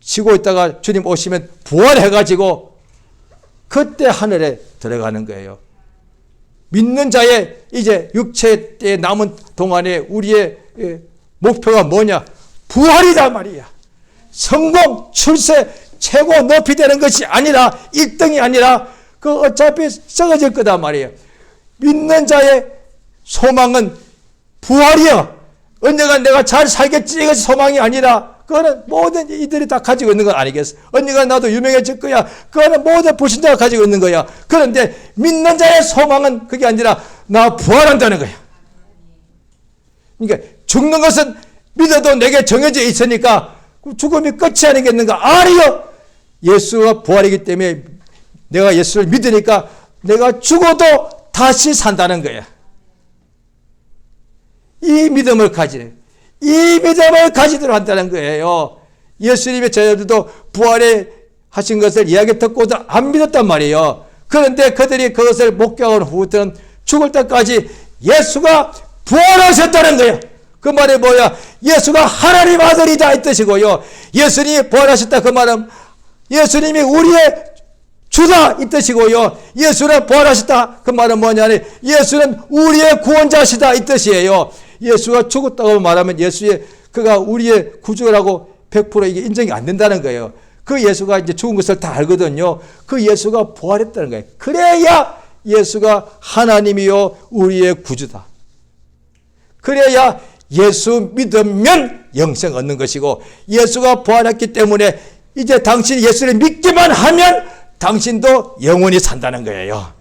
쉬고 있다가 주님 오시면 부활해가지고 그때 하늘에 들어가는 거예요. 믿는 자의 이제 육체에 남은 동안에 우리의 목표가 뭐냐? 부활이다 말이야. 성공, 출세, 최고 높이 되는 것이 아니라 1등이 아니라 그 어차피 썩어질 거다 말이에요. 믿는 자의 소망은 부활이야. 언젠가 내가 잘 살겠지 이것이 소망이 아니라 그거는 모든 이들이 다 가지고 있는 건 아니겠어. 언젠가 나도 유명해질 거야. 그거는 모든 불신자가 가지고 있는 거야. 그런데 믿는 자의 소망은 그게 아니라 나 부활한다는 거야. 그러니까 죽는 것은 믿어도 내게 정해져 있으니까 죽음이 끝이 아니겠는가. 아니요. 예수가 부활이기 때문에 내가 예수를 믿으니까 내가 죽어도 다시 산다는 거야. 이 믿음을 가지도록 한다는 거예요. 예수님의 제자들도 부활에 하신 것을 이야기 듣고도 안 믿었단 말이에요. 그런데 그들이 그것을 목격한 후부터는 죽을 때까지 예수가 부활하셨다는 거예요. 그 말이 뭐야? 예수가 하나님 아들이다 이 뜻이고요. 예수님이 부활하셨다 그 말은 예수님이 우리의 주다 이 뜻이고요. 예수는 부활하셨다 그 말은 뭐냐니 예수는 우리의 구원자시다 이 뜻이에요. 예수가 죽었다고 말하면 그가 우리의 구주라고 100% 이게 인정이 안 된다는 거예요. 그 예수가 이제 죽은 것을 다 알거든요. 그 예수가 부활했다는 거예요. 그래야 예수가 하나님이요 우리의 구주다. 그래야 예수 믿으면 영생 얻는 것이고 예수가 부활했기 때문에 이제 당신이 예수를 믿기만 하면 당신도 영원히 산다는 거예요.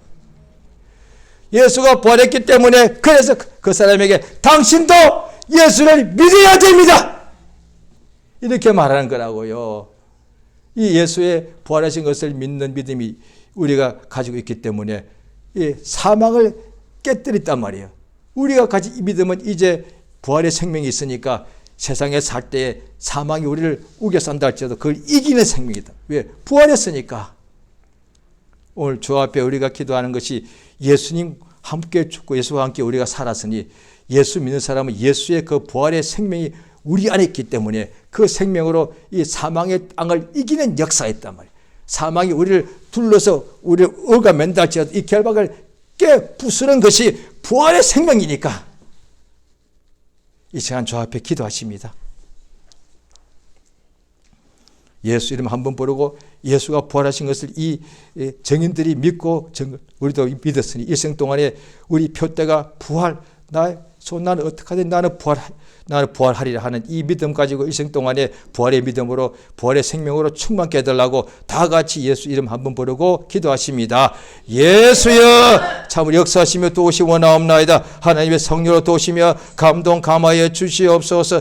예수가 부활했기 때문에 그래서 그 사람에게 당신도 예수를 믿어야 됩니다. 이렇게 말하는 거라고요. 이 예수의 부활하신 것을 믿는 믿음이 우리가 가지고 있기 때문에 이 사망을 깨뜨렸단 말이에요. 우리가 가진 이 믿음은 이제 부활의 생명이 있으니까 세상에 살 때에 사망이 우리를 우겨싼다 할지라도 그걸 이기는 생명이다. 왜? 부활했으니까. 오늘 주 앞에 우리가 기도하는 것이 예수님 함께 죽고 예수와 함께 우리가 살았으니 예수 믿는 사람은 예수의 그 부활의 생명이 우리 안에 있기 때문에 그 생명으로 이 사망의 땅을 이기는 역사가 있단 말이에요. 사망이 우리를 둘러서 우리를 얽어맨다 할지라도 이 결박을 깨부수는 것이 부활의 생명이니까 이 시간 주 앞에 기도하십니다. 예수 이름 한번 부르고 예수가 부활하신 것을 이 정인들이 믿고 우리도 믿었으니 일생 동안에 우리 표대가 부활 나는 어떻게든 나는 부활하리라 하는 이 믿음 가지고 일생 동안에 부활의 믿음으로 부활의 생명으로 충만케 해달라고 다 같이 예수 이름 한번 부르고 기도하십니다. 예수여 참으로 역사하시며 도우시 원하옵나이다. 하나님의 성령으로 도우시며 감동 감화해 주시옵소서.